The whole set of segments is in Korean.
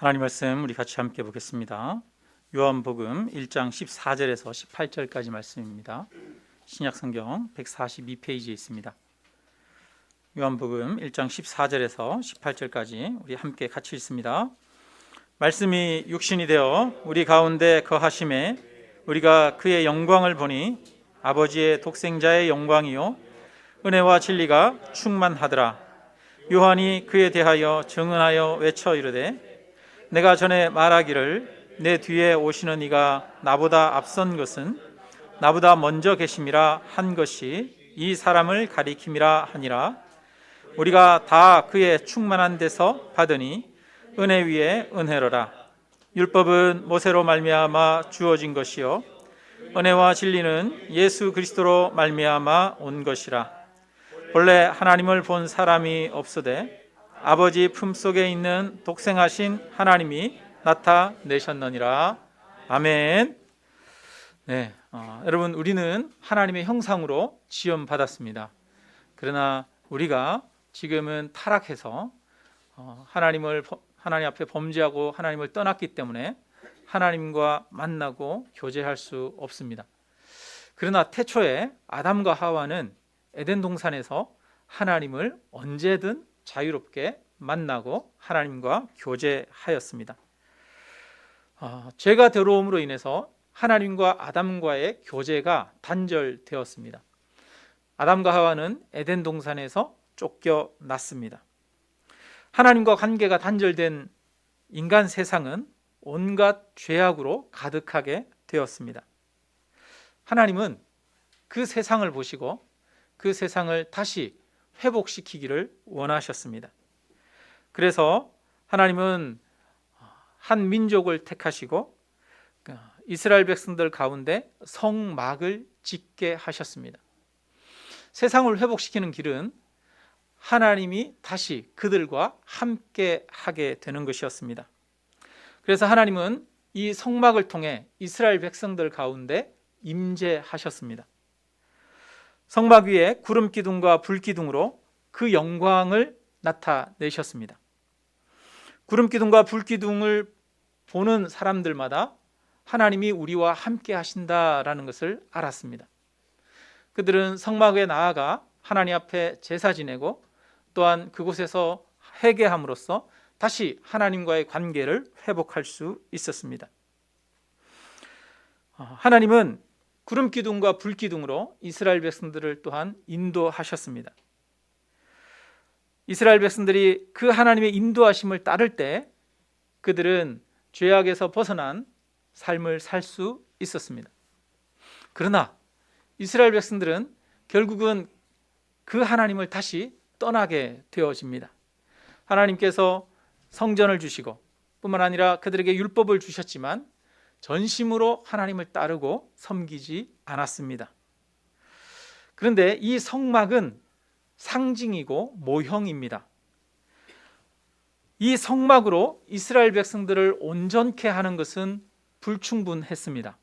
하나님 말씀 우리 같이 함께 보겠습니다. 요한복음 1장 14절에서 18절까지 말씀입니다. 신약성경 142페이지에 있습니다. 요한복음 1장 14절에서 18절까지 우리 함께 같이 읽습니다. 말씀이 육신이 되어 우리 가운데 거하심에 우리가 그의 영광을 보니 아버지의 독생자의 영광이요 은혜와 진리가 충만하더라. 요한이 그에 대하여 증언하여 외쳐 이르되 내가 전에 말하기를 내 뒤에 오시는 이가 나보다 앞선 것은 나보다 먼저 계심이라 한 것이 이 사람을 가리킴이라 하니라. 우리가 다 그의 충만한 데서 받으니 은혜 위에 은혜로라. 율법은 모세로 말미암아 주어진 것이요 은혜와 진리는 예수 그리스도로 말미암아 온 것이라. 본래 하나님을 본 사람이 없으되 아버지 품속에 있는 독생하신 하나님이 나타내셨느니라. 아멘. 네, 여러분 우리는 하나님의 형상으로 지음받았습니다. 그러나 우리가 지금은 타락해서 하나님 앞에 범죄하고 하나님을 떠났기 때문에 하나님과 만나고 교제할 수 없습니다. 그러나 태초에 아담과 하와는 에덴 동산에서 하나님을 언제든 자유롭게 만나고 하나님과 교제하였습니다. 죄가 들어옴으로 인해서 하나님과 아담과의 교제가 단절되었습니다. 아담과 하와는 에덴 동산에서 쫓겨났습니다. 하나님과 관계가 단절된 인간 세상은 온갖 죄악으로 가득하게 되었습니다. 하나님은 그 세상을 보시고 그 세상을 다시 회복시키기를 원하셨습니다. 그래서 하나님은 한 민족을 택하시고 이스라엘 백성들 가운데 성막을 짓게 하셨습니다. 세상을 회복시키는 길은 하나님이 다시 그들과 함께 하게 되는 것이었습니다. 그래서 하나님은 이 성막을 통해 이스라엘 백성들 가운데 임재하셨습니다. 성막 위에 구름 기둥과 불 기둥으로 그 영광을 나타내셨습니다. 구름 기둥과 불 기둥을 보는 사람들마다 하나님이 우리와 함께 하신다라는 것을 알았습니다. 그들은 성막에 나아가 하나님 앞에 제사 지내고 또한 그곳에서 회개함으로써 다시 하나님과의 관계를 회복할 수 있었습니다. 하나님은 구름 기둥과 불 기둥으로 이스라엘 백성들을 또한 인도하셨습니다. 이스라엘 백성들이 그 하나님의 인도하심을 따를 때 그들은 죄악에서 벗어난 삶을 살 수 있었습니다. 그러나 이스라엘 백성들은 결국은 그 하나님을 다시 떠나게 되어집니다. 하나님께서 성전을 주시고 뿐만 아니라 그들에게 율법을 주셨지만 전심으로 하나님을 따르고 섬기지 않았습니다. 그런데 이 성막은 상징이고 모형입니다. 이 성막으로 이스라엘 백성들을 온전케 하는 것은 불충분했습니다.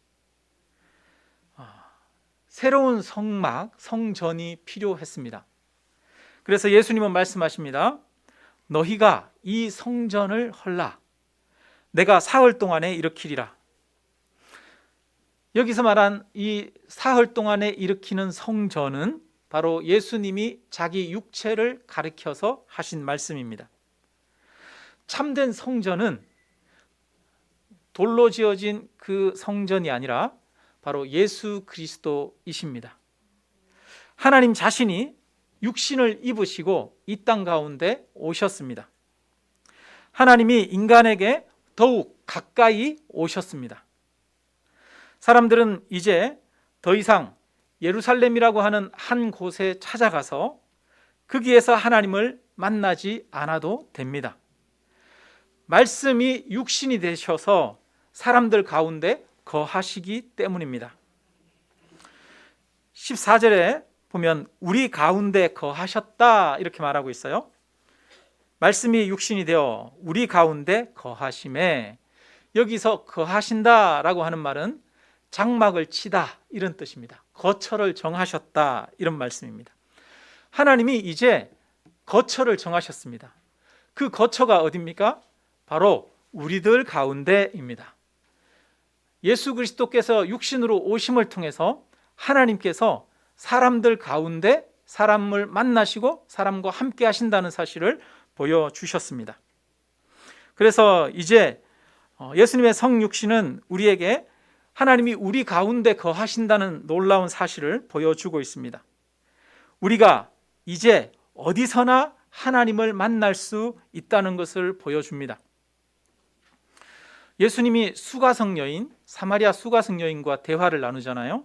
새로운 성막, 성전이 필요했습니다. 그래서 예수님은 말씀하십니다. 너희가 이 성전을 헐라. 내가 사흘 동안에 일으키리라. 여기서 말한 이 사흘 동안에 일으키는 성전은 바로 예수님이 자기 육체를 가리켜서 하신 말씀입니다. 참된 성전은 돌로 지어진 그 성전이 아니라 바로 예수 그리스도이십니다. 하나님 자신이 육신을 입으시고 이 땅 가운데 오셨습니다. 하나님이 인간에게 더욱 가까이 오셨습니다. 사람들은 이제 더 이상 예루살렘이라고 하는 한 곳에 찾아가서 거기에서 하나님을 만나지 않아도 됩니다. 말씀이 육신이 되셔서 사람들 가운데 거하시기 때문입니다. 14절에 보면 우리 가운데 거하셨다 이렇게 말하고 있어요. 말씀이 육신이 되어 우리 가운데 거하심에, 여기서 거하신다라고 하는 말은 장막을 치다 이런 뜻입니다. 거처를 정하셨다 이런 말씀입니다. 하나님이 이제 거처를 정하셨습니다. 그 거처가 어디입니까? 바로 우리들 가운데입니다. 예수 그리스도께서 육신으로 오심을 통해서 하나님께서 사람들 가운데 사람을 만나시고 사람과 함께 하신다는 사실을 보여주셨습니다. 그래서 이제 예수님의 성육신은 우리에게 하나님이 우리 가운데 거하신다는 놀라운 사실을 보여주고 있습니다. 우리가 이제 어디서나 하나님을 만날 수 있다는 것을 보여줍니다. 예수님이 수가성 여인, 사마리아 수가성 여인과 대화를 나누잖아요.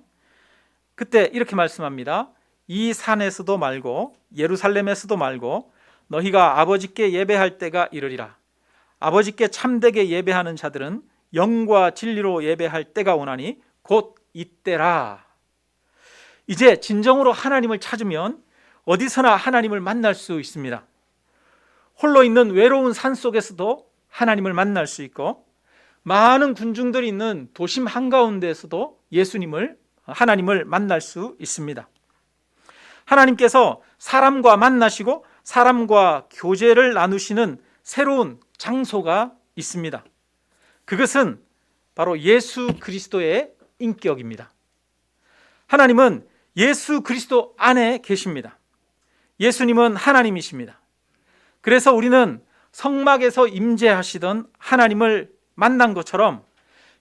그때 이렇게 말씀합니다. 이 산에서도 말고 예루살렘에서도 말고 너희가 아버지께 예배할 때가 이르리라. 아버지께 참되게 예배하는 자들은 영과 진리로 예배할 때가 오나니 곧 이때라. 이제 진정으로 하나님을 찾으면 어디서나 하나님을 만날 수 있습니다. 홀로 있는 외로운 산 속에서도 하나님을 만날 수 있고, 많은 군중들이 있는 도심 한가운데에서도 하나님을 만날 수 있습니다. 하나님께서 사람과 만나시고 사람과 교제를 나누시는 새로운 장소가 있습니다. 그것은 바로 예수 그리스도의 인격입니다. 하나님은 예수 그리스도 안에 계십니다. 예수님은 하나님이십니다. 그래서 우리는 성막에서 임재하시던 하나님을 만난 것처럼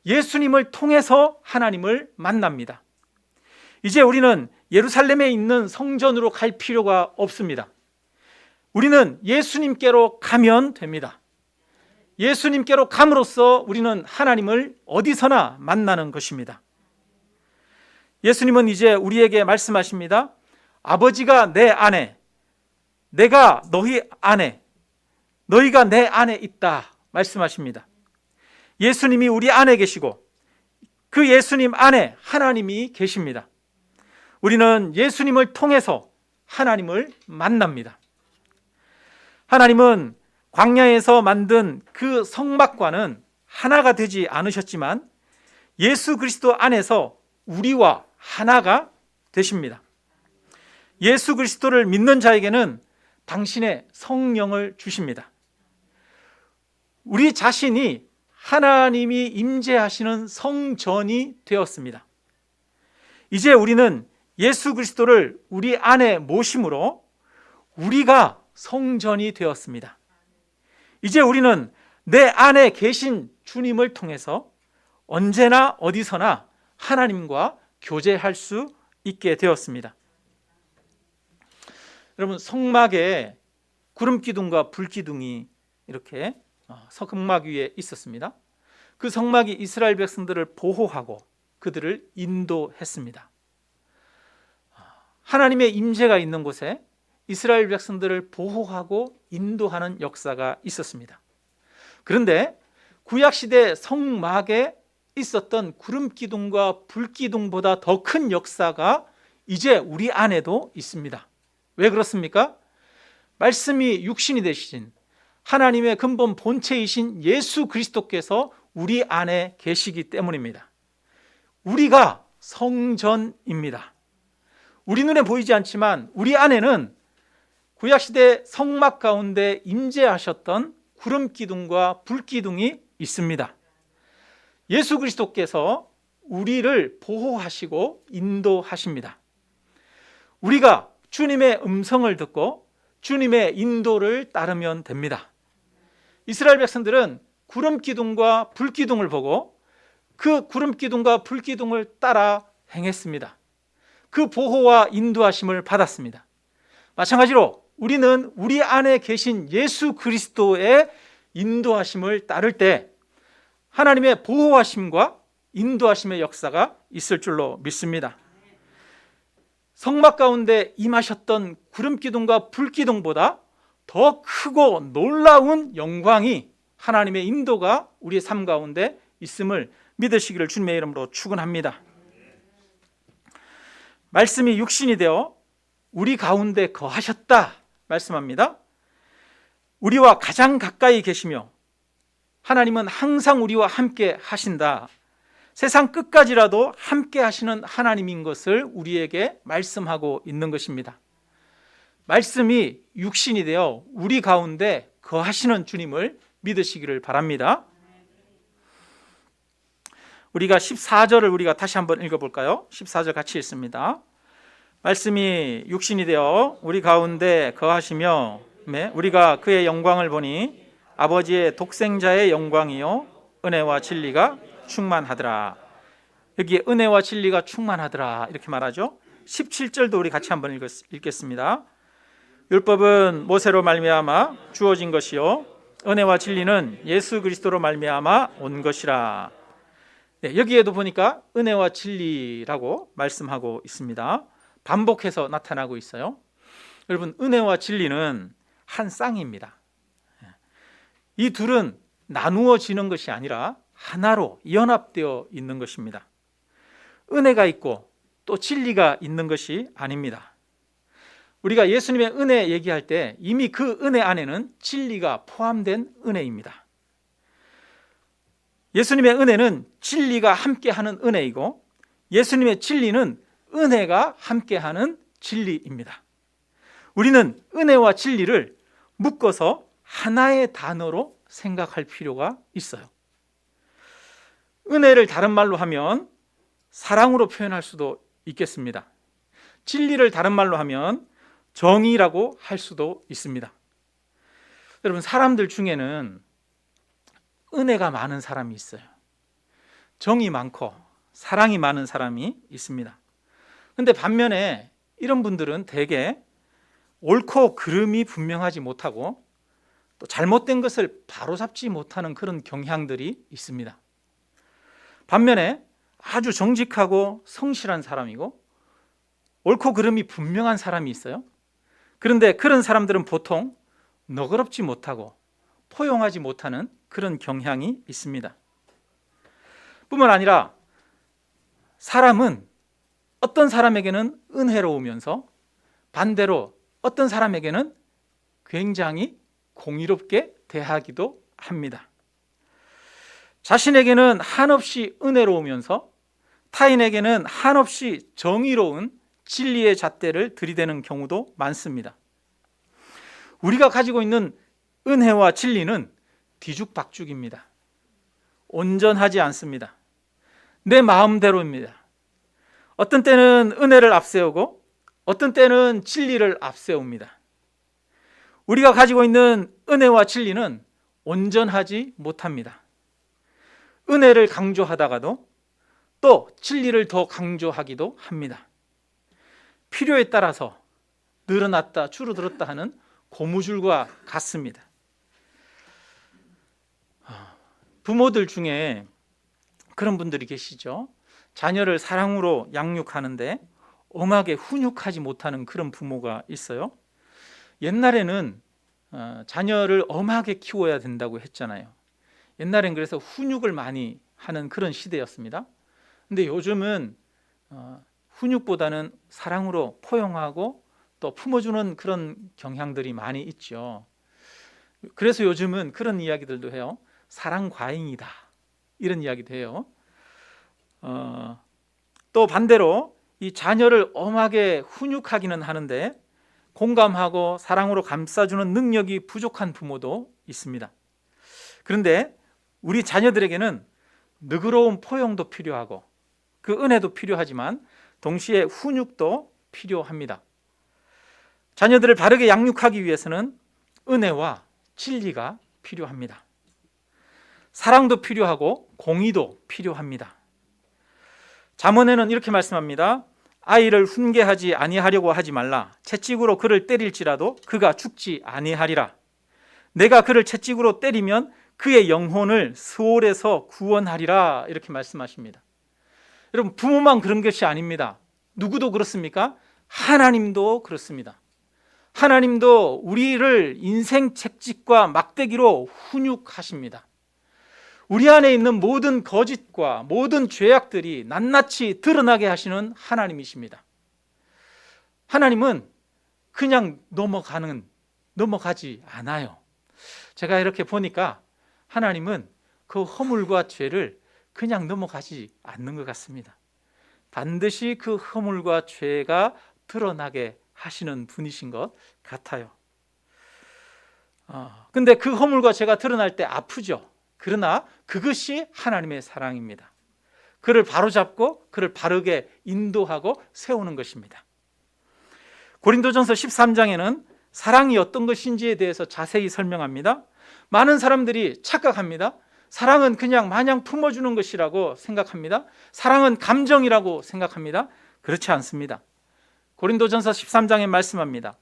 예수님을 통해서 하나님을 만납니다. 이제 우리는 예루살렘에 있는 성전으로 갈 필요가 없습니다. 우리는 예수님께로 가면 됩니다. 예수님께로 감으로써 우리는 하나님을 어디서나 만나는 것입니다. 예수님은 이제 우리에게 말씀하십니다. 아버지가 내 안에, 내가 너희 안에, 너희가 내 안에 있다 말씀하십니다. 예수님이 우리 안에 계시고 그 예수님 안에 하나님이 계십니다. 우리는 예수님을 통해서 하나님을 만납니다. 하나님은 광야에서 만든 그 성막과는 하나가 되지 않으셨지만 예수 그리스도 안에서 우리와 하나가 되십니다. 예수 그리스도를 믿는 자에게는 당신의 성령을 주십니다. 우리 자신이 하나님이 임재하시는 성전이 되었습니다. 이제 우리는 예수 그리스도를 우리 안에 모심으로 우리가 성전이 되었습니다. 이제 우리는 내 안에 계신 주님을 통해서 언제나 어디서나 하나님과 교제할 수 있게 되었습니다. 여러분, 성막에 구름기둥과 불기둥이 이렇게 성막 위에 있었습니다. 그 성막이 이스라엘 백성들을 보호하고 그들을 인도했습니다. 하나님의 임재가 있는 곳에 이스라엘 백성들을 보호하고 인도하는 역사가 있었습니다. 그런데 구약시대 성막에 있었던 구름기둥과 불기둥보다 더 큰 역사가 이제 우리 안에도 있습니다. 왜 그렇습니까? 말씀이 육신이 되신 하나님의 근본 본체이신 예수 그리스도께서 우리 안에 계시기 때문입니다. 우리가 성전입니다. 우리 눈에 보이지 않지만 우리 안에는 구약시대 성막 가운데 임재하셨던 구름기둥과 불기둥이 있습니다. 예수 그리스도께서 우리를 보호하시고 인도하십니다. 우리가 주님의 음성을 듣고 주님의 인도를 따르면 됩니다. 이스라엘 백성들은 구름기둥과 불기둥을 보고 그 구름기둥과 불기둥을 따라 행했습니다. 그 보호와 인도하심을 받았습니다. 마찬가지로 우리는 우리 안에 계신 예수 그리스도의 인도하심을 따를 때 하나님의 보호하심과 인도하심의 역사가 있을 줄로 믿습니다. 성막 가운데 임하셨던 구름기둥과 불기둥보다 더 크고 놀라운 영광이 하나님의 인도가 우리의 삶 가운데 있음을 믿으시기를 주님의 이름으로 축원합니다. 말씀이 육신이 되어 우리 가운데 거하셨다 말씀합니다. 우리와 가장 가까이 계시며 하나님은 항상 우리와 함께 하신다. 세상 끝까지라도 함께 하시는 하나님인 것을 우리에게 말씀하고 있는 것입니다. 말씀이 육신이 되어 우리 가운데 거하시는 주님을 믿으시기를 바랍니다. 우리가 14절을 우리가 다시 한번 읽어볼까요? 14절 같이 읽습니다. 말씀이 육신이 되어 우리 가운데 거하시며 우리가 그의 영광을 보니 아버지의 독생자의 영광이요 은혜와 진리가 충만하더라. 여기에 은혜와 진리가 충만하더라 이렇게 말하죠. 17절도 우리 같이 한번 읽겠습니다. 율법은 모세로 말미암아 주어진 것이요 은혜와 진리는 예수 그리스도로 말미암아 온 것이라. 여기에도 보니까 은혜와 진리라고 말씀하고 있습니다. 반복해서 나타나고 있어요. 여러분, 은혜와 진리는 한 쌍입니다. 이 둘은 나누어지는 것이 아니라 하나로 연합되어 있는 것입니다. 은혜가 있고 또 진리가 있는 것이 아닙니다. 우리가 예수님의 은혜 얘기할 때 이미 그 은혜 안에는 진리가 포함된 은혜입니다. 예수님의 은혜는 진리가 함께하는 은혜이고 예수님의 진리는 은혜가 함께하는 진리입니다. 우리는 은혜와 진리를 묶어서 하나의 단어로 생각할 필요가 있어요. 은혜를 다른 말로 하면 사랑으로 표현할 수도 있겠습니다. 진리를 다른 말로 하면 정의라고 할 수도 있습니다. 여러분, 사람들 중에는 은혜가 많은 사람이 있어요. 정이 많고 사랑이 많은 사람이 있습니다. 그런데 반면에 이런 분들은 대개 옳고 그름이 분명하지 못하고 또 잘못된 것을 바로잡지 못하는 그런 경향들이 있습니다. 반면에 아주 정직하고 성실한 사람이고 옳고 그름이 분명한 사람이 있어요. 그런데 그런 사람들은 보통 너그럽지 못하고 포용하지 못하는 그런 경향이 있습니다. 뿐만 아니라 사람은 어떤 사람에게는 은혜로우면서 반대로 어떤 사람에게는 굉장히 공의롭게 대하기도 합니다. 자신에게는 한없이 은혜로우면서 타인에게는 한없이 정의로운 진리의 잣대를 들이대는 경우도 많습니다. 우리가 가지고 있는 은혜와 진리는 뒤죽박죽입니다. 온전하지 않습니다. 내 마음대로입니다. 어떤 때는 은혜를 앞세우고 어떤 때는 진리를 앞세웁니다. 우리가 가지고 있는 은혜와 진리는 온전하지 못합니다. 은혜를 강조하다가도 또 진리를 더 강조하기도 합니다. 필요에 따라서 늘어났다 줄어들었다 하는 고무줄과 같습니다. 부모들 중에 그런 분들이 계시죠. 자녀를 사랑으로 양육하는데 엄하게 훈육하지 못하는 그런 부모가 있어요. 옛날에는 자녀를 엄하게 키워야 된다고 했잖아요. 옛날엔 그래서 훈육을 많이 하는 그런 시대였습니다. 근데 요즘은 훈육보다는 사랑으로 포용하고 또 품어주는 그런 경향들이 많이 있죠. 그래서 요즘은 그런 이야기들도 해요. 사랑 과잉이다, 이런 이야기도 해요. 또 반대로 이 자녀를 엄하게 훈육하기는 하는데 공감하고 사랑으로 감싸주는 능력이 부족한 부모도 있습니다. 그런데 우리 자녀들에게는 너그러운 포용도 필요하고 그 은혜도 필요하지만 동시에 훈육도 필요합니다. 자녀들을 바르게 양육하기 위해서는 은혜와 진리가 필요합니다. 사랑도 필요하고 공의도 필요합니다. 잠언에는 이렇게 말씀합니다. 아이를 훈계하지 아니하려고 하지 말라. 채찍으로 그를 때릴지라도 그가 죽지 아니하리라. 내가 그를 채찍으로 때리면 그의 영혼을 스올에서 구원하리라. 이렇게 말씀하십니다. 여러분, 부모만 그런 것이 아닙니다. 누구도 그렇습니까? 하나님도 그렇습니다. 하나님도 우리를 인생 채찍과 막대기로 훈육하십니다. 우리 안에 있는 모든 거짓과 모든 죄악들이 낱낱이 드러나게 하시는 하나님이십니다. 하나님은 그냥 넘어가지 않아요. 제가 이렇게 보니까 하나님은 그 허물과 죄를 그냥 넘어가지 않는 것 같습니다. 반드시 그 허물과 죄가 드러나게 하시는 분이신 것 같아요. 근데 그 허물과 죄가 드러날 때 아프죠. 그러나 그것이 하나님의 사랑입니다. 그를 바로잡고 그를 바르게 인도하고 세우는 것입니다. 고린도전서 13장에는 사랑이 어떤 것인지에 대해서 자세히 설명합니다. 많은 사람들이 착각합니다. 사랑은 그냥 마냥 품어주는 것이라고 생각합니다. 사랑은 감정이라고 생각합니다. 그렇지 않습니다. 고린도전서 13장에 말씀합니다.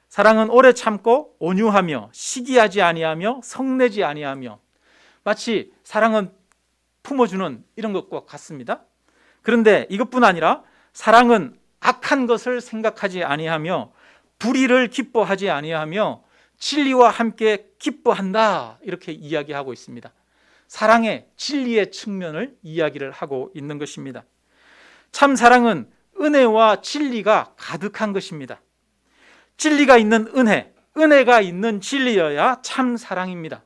사랑은 오래 참고 온유하며 시기하지 아니하며 성내지 아니하며, 마치 사랑은 품어주는 이런 것과 같습니다. 그런데 이것뿐 아니라 사랑은 악한 것을 생각하지 아니하며 불의를 기뻐하지 아니하며 진리와 함께 기뻐한다, 이렇게 이야기하고 있습니다. 사랑의 진리의 측면을 이야기를 하고 있는 것입니다. 참 사랑은 은혜와 진리가 가득한 것입니다. 진리가 있는 은혜, 은혜가 있는 진리여야 참 사랑입니다.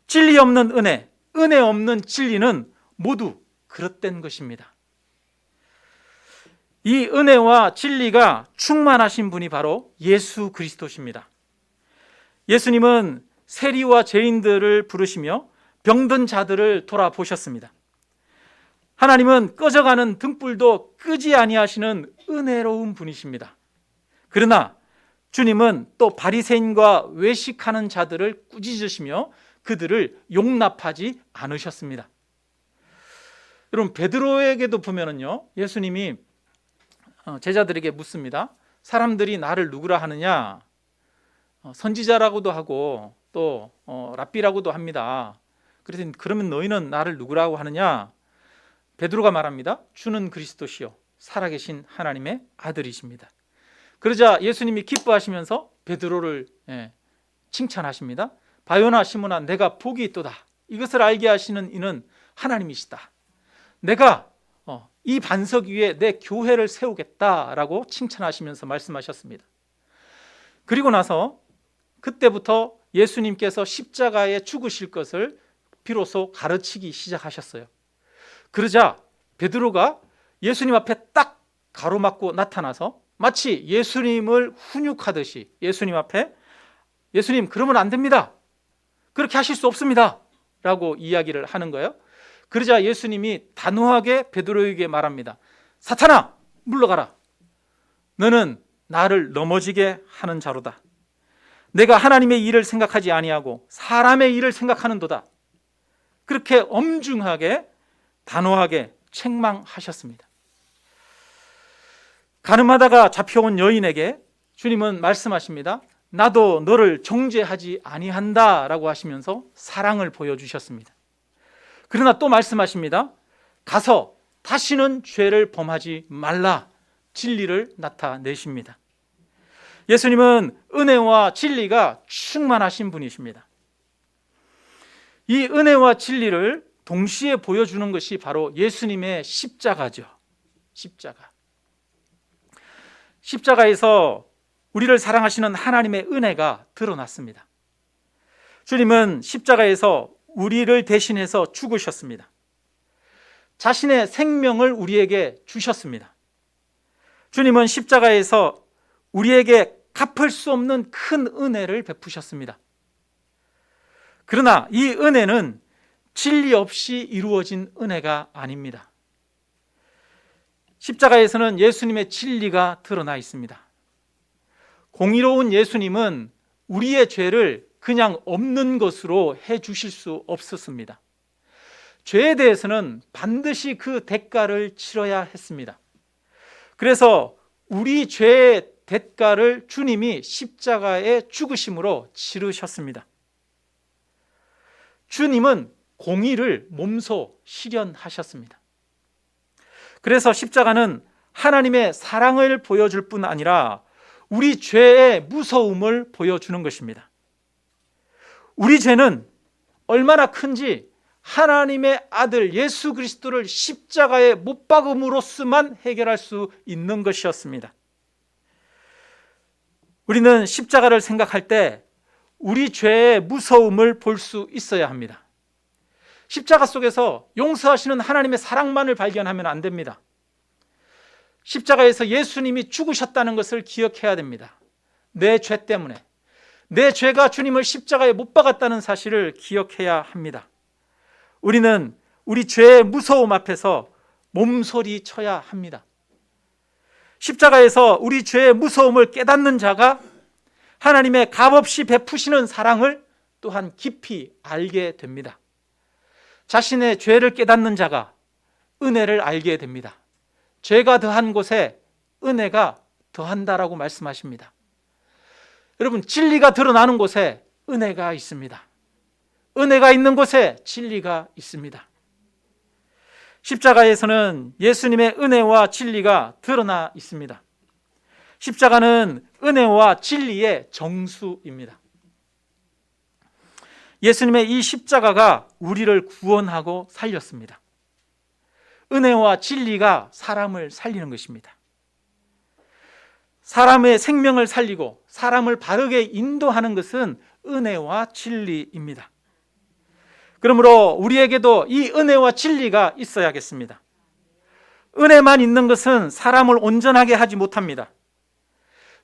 진리 없는 은혜, 은혜 없는 진리는 모두 그릇된 것입니다. 이 은혜와 진리가 충만하신 분이 바로 예수 그리스도십니다. 예수님은 세리와 죄인들을 부르시며 병든 자들을 돌아보셨습니다. 하나님은 꺼져가는 등불도 끄지 아니하시는 은혜로운 분이십니다. 그러나 주님은 또 바리새인과 외식하는 자들을 꾸짖으시며 그들을 용납하지 않으셨습니다. 여러분, 베드로에게도 보면은요, 예수님이 제자들에게 묻습니다. 사람들이 나를 누구라 하느냐? 선지자라고도 하고 또 랍비라고도 합니다. 그랬더니 그러면 너희는 나를 누구라고 하느냐? 베드로가 말합니다. 주는 그리스도시요 살아계신 하나님의 아들이십니다. 그러자 예수님이 기뻐하시면서 베드로를 칭찬하십니다. 바요나 시몬아, 내가 복이 있도다. 이것을 알게 하시는 이는 하나님이시다. 내가 이 반석 위에 내 교회를 세우겠다라고 칭찬하시면서 말씀하셨습니다. 그리고 나서 그때부터 예수님께서 십자가에 죽으실 것을 비로소 가르치기 시작하셨어요. 그러자 베드로가 예수님 앞에 딱 가로막고 나타나서 마치 예수님을 훈육하듯이 예수님 앞에, 예수님 그러면 안 됩니다, 그렇게 하실 수 없습니다 라고 이야기를 하는 거예요. 그러자 예수님이 단호하게 베드로에게 말합니다. 사탄아, 물러가라. 너는 나를 넘어지게 하는 자로다. 내가 하나님의 일을 생각하지 아니하고 사람의 일을 생각하는도다. 그렇게 엄중하게 단호하게 책망하셨습니다. 가늠하다가 잡혀온 여인에게 주님은 말씀하십니다. 나도 너를 정죄하지 아니한다 라고 하시면서 사랑을 보여주셨습니다. 그러나 또 말씀하십니다. 가서 다시는 죄를 범하지 말라, 진리를 나타내십니다. 예수님은 은혜와 진리가 충만하신 분이십니다. 이 은혜와 진리를 동시에 보여주는 것이 바로 예수님의 십자가죠. 십자가에서 우리를 사랑하시는 하나님의 은혜가 드러났습니다. 주님은 십자가에서 우리를 대신해서 죽으셨습니다. 자신의 생명을 우리에게 주셨습니다. 주님은 십자가에서 우리에게 갚을 수 없는 큰 은혜를 베푸셨습니다. 그러나 이 은혜는 진리 없이 이루어진 은혜가 아닙니다. 십자가에서는 예수님의 진리가 드러나 있습니다. 공의로운 예수님은 우리의 죄를 그냥 없는 것으로 해 주실 수 없었습니다. 죄에 대해서는 반드시 그 대가를 치러야 했습니다. 그래서 우리 죄의 대가를 주님이 십자가에 죽으심으로 치르셨습니다. 주님은 공의를 몸소 실현하셨습니다. 그래서 십자가는 하나님의 사랑을 보여줄 뿐 아니라 우리 죄의 무서움을 보여주는 것입니다. 우리 죄는 얼마나 큰지 하나님의 아들 예수 그리스도를 십자가에 못 박음으로써만 해결할 수 있는 것이었습니다. 우리는 십자가를 생각할 때 우리 죄의 무서움을 볼 수 있어야 합니다. 십자가 속에서 용서하시는 하나님의 사랑만을 발견하면 안 됩니다. 십자가에서 예수님이 죽으셨다는 것을 기억해야 됩니다. 내 죄 때문에, 내 죄가 주님을 십자가에 못 박았다는 사실을 기억해야 합니다. 우리는 우리 죄의 무서움 앞에서 몸소리 쳐야 합니다. 십자가에서 우리 죄의 무서움을 깨닫는 자가 하나님의 값없이 베푸시는 사랑을 또한 깊이 알게 됩니다. 자신의 죄를 깨닫는 자가 은혜를 알게 됩니다. 죄가 더한 곳에 은혜가 더한다라고 말씀하십니다. 여러분, 진리가 드러나는 곳에 은혜가 있습니다. 은혜가 있는 곳에 진리가 있습니다. 십자가에서는 예수님의 은혜와 진리가 드러나 있습니다. 십자가는 은혜와 진리의 정수입니다. 예수님의 이 십자가가 우리를 구원하고 살렸습니다. 은혜와 진리가 사람을 살리는 것입니다. 사람의 생명을 살리고 사람을 바르게 인도하는 것은 은혜와 진리입니다. 그러므로 우리에게도 이 은혜와 진리가 있어야겠습니다. 은혜만 있는 것은 사람을 온전하게 하지 못합니다.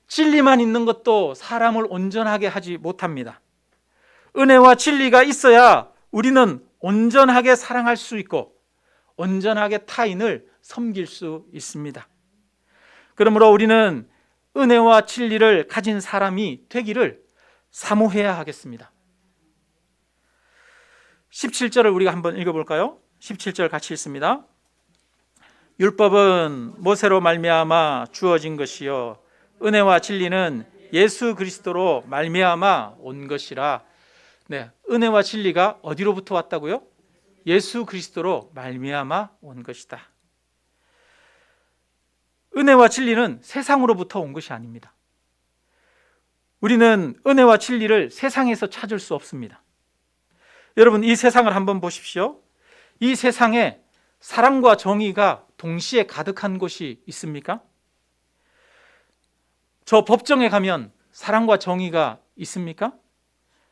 진리만 있는 것도 사람을 온전하게 하지 못합니다. 은혜와 진리가 있어야 우리는 온전하게 사랑할 수 있고 온전하게 타인을 섬길 수 있습니다. 그러므로 우리는 은혜와 진리를 가진 사람이 되기를 사모해야 하겠습니다. 17절을 우리가 한번 읽어볼까요? 17절 같이 읽습니다. 율법은 모세로 말미암아 주어진 것이요 은혜와 진리는 예수 그리스도로 말미암아 온 것이라. 네, 은혜와 진리가 어디로부터 왔다고요? 예수 그리스도로 말미암아 온 것이다. 은혜와 진리는 세상으로부터 온 것이 아닙니다. 우리는 은혜와 진리를 세상에서 찾을 수 없습니다. 여러분, 이 세상을 한번 보십시오. 이 세상에 사랑과 정의가 동시에 가득한 곳이 있습니까? 저 법정에 가면 사랑과 정의가 있습니까?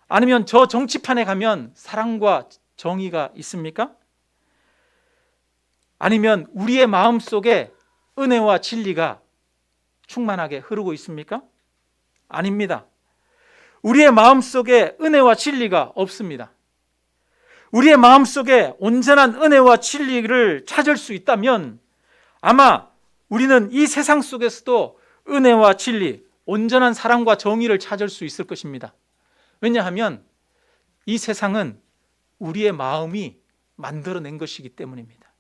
아니면 저 정치판에 가면 사랑과 정의가 있습니까? 아니면 우리의 마음 속에 은혜와 진리가 충만하게 흐르고 있습니까? 아닙니다. 우리의 마음 속에 은혜와 진리가 없습니다. 우리의 마음 속에 온전한 은혜와 진리를 찾을 수 있다면 아마 우리는 이 세상 속에서도 은혜와 진리, 온전한 사랑과 정의를 찾을 수 있을 것입니다. 왜냐하면 이 세상은 우리의 마음이 만들어낸 것이기 때문입니다.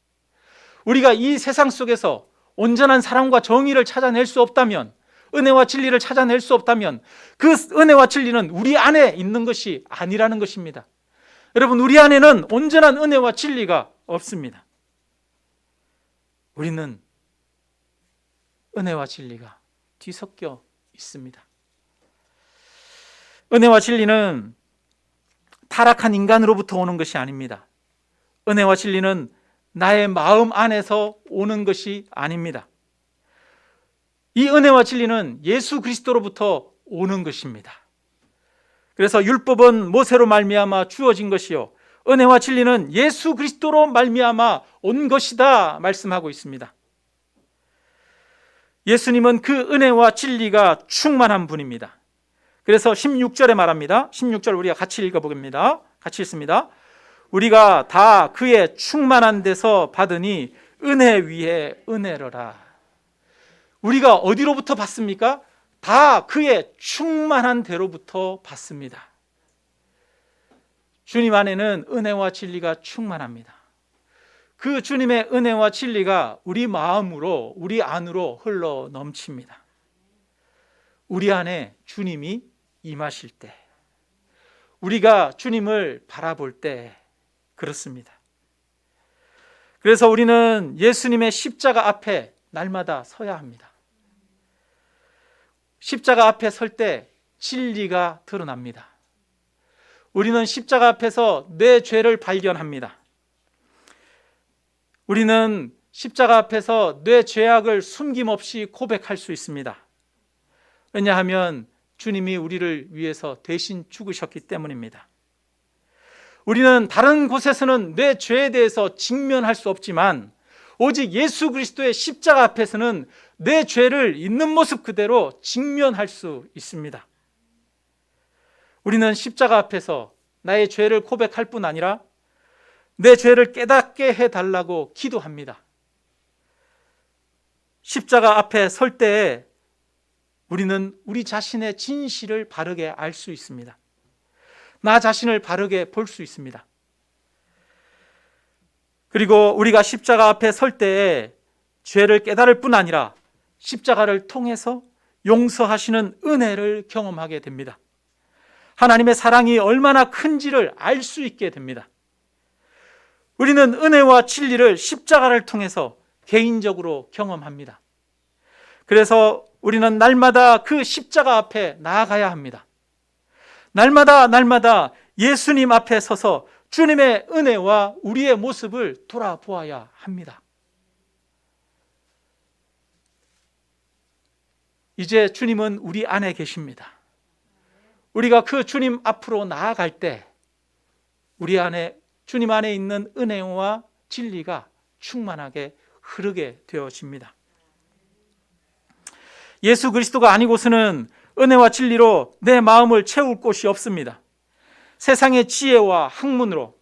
우리가 이 세상 속에서 온전한 사랑과 정의를 찾아낼 수 없다면, 은혜와 진리를 찾아낼 수 없다면 그 은혜와 진리는 우리 안에 있는 것이 아니라는 것입니다. 여러분, 우리 안에는 온전한 은혜와 진리가 없습니다. 우리는 은혜와 진리가 뒤섞여 있습니다. 은혜와 진리는 타락한 인간으로부터 오는 것이 아닙니다. 은혜와 진리는 나의 마음 안에서 오는 것이 아닙니다. 이 은혜와 진리는 예수 그리스도로부터 오는 것입니다. 그래서 율법은 모세로 말미암아 주어진 것이요 은혜와 진리는 예수 그리스도로 말미암아 온 것이다 말씀하고 있습니다. 예수님은 그 은혜와 진리가 충만한 분입니다. 그래서 16절에 말합니다. 16절 우리가 같이 읽어보겠습니다. 같이 읽습니다. 우리가 다 그의 충만한 데서 받으니 은혜 위에 은혜로라. 우리가 어디로부터 받습니까? 다 그의 충만한 대로부터 받습니다. 주님 안에는 은혜와 진리가 충만합니다. 그 주님의 은혜와 진리가 우리 마음으로, 우리 안으로 흘러 넘칩니다. 우리 안에 주님이 임하실 때, 우리가 주님을 바라볼 때 그렇습니다. 그래서 우리는 예수님의 십자가 앞에 날마다 서야 합니다. 십자가 앞에 설 때 진리가 드러납니다. 우리는 십자가 앞에서 내 죄를 발견합니다. 우리는 십자가 앞에서 내 죄악을 숨김없이 고백할 수 있습니다. 왜냐하면 주님이 우리를 위해서 대신 죽으셨기 때문입니다. 우리는 다른 곳에서는 내 죄에 대해서 직면할 수 없지만 오직 예수 그리스도의 십자가 앞에서는 내 죄를 있는 모습 그대로 직면할 수 있습니다. 우리는 십자가 앞에서 나의 죄를 고백할 뿐 아니라 내 죄를 깨닫게 해달라고 기도합니다. 십자가 앞에 설 때에 우리는 우리 자신의 진실을 바르게 알 수 있습니다. 나 자신을 바르게 볼 수 있습니다. 그리고 우리가 십자가 앞에 설 때에 죄를 깨달을 뿐 아니라 십자가를 통해서 용서하시는 은혜를 경험하게 됩니다. 하나님의 사랑이 얼마나 큰지를 알 수 있게 됩니다. 우리는 은혜와 진리를 십자가를 통해서 개인적으로 경험합니다. 그래서 우리는 날마다 그 십자가 앞에 나아가야 합니다. 날마다 예수님 앞에 서서 주님의 은혜와 우리의 모습을 돌아보아야 합니다. 이제 주님은 우리 안에 계십니다. 우리가 그 주님 앞으로 나아갈 때 우리 안에, 주님 안에 있는 은혜와 진리가 충만하게 흐르게 되어집니다. 예수 그리스도가 아니고서는 은혜와 진리로 내 마음을 채울 곳이 없습니다. 세상의 지혜와 학문으로,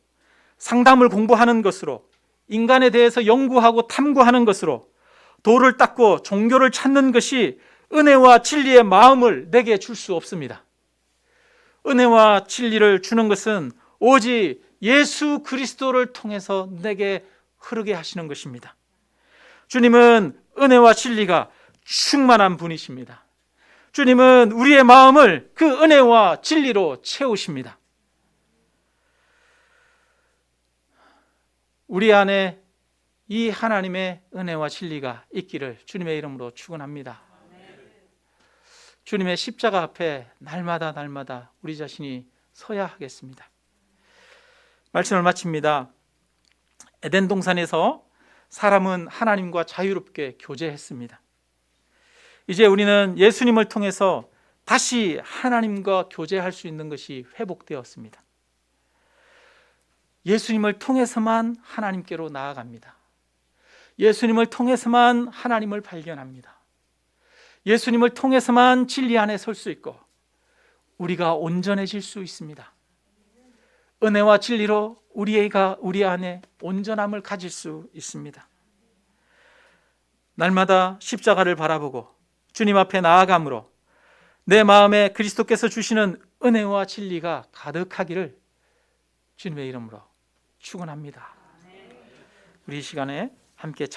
상담을 공부하는 것으로, 인간에 대해서 연구하고 탐구하는 것으로, 도를 닦고 종교를 찾는 것이 은혜와 진리의 마음을 내게 줄 수 없습니다. 은혜와 진리를 주는 것은 오직 예수 그리스도를 통해서 내게 흐르게 하시는 것입니다. 주님은 은혜와 진리가 충만한 분이십니다. 주님은 우리의 마음을 그 은혜와 진리로 채우십니다. 우리 안에 이 하나님의 은혜와 진리가 있기를 주님의 이름으로 축원합니다. 주님의 십자가 앞에 날마다 우리 자신이 서야 하겠습니다. 말씀을 마칩니다. 에덴 동산에서 사람은 하나님과 자유롭게 교제했습니다. 이제 우리는 예수님을 통해서 다시 하나님과 교제할 수 있는 것이 회복되었습니다. 예수님을 통해서만 하나님께로 나아갑니다. 예수님을 통해서만 하나님을 발견합니다. 예수님을 통해서만 진리 안에 설 수 있고 우리가 온전해질 수 있습니다. 은혜와 진리로 우리 안에 온전함을 가질 수 있습니다. 날마다 십자가를 바라보고 주님 앞에 나아감으로 내 마음에 그리스도께서 주시는 은혜와 진리가 가득하기를 주님의 이름으로 축원합니다. 우리 이 시간에 함께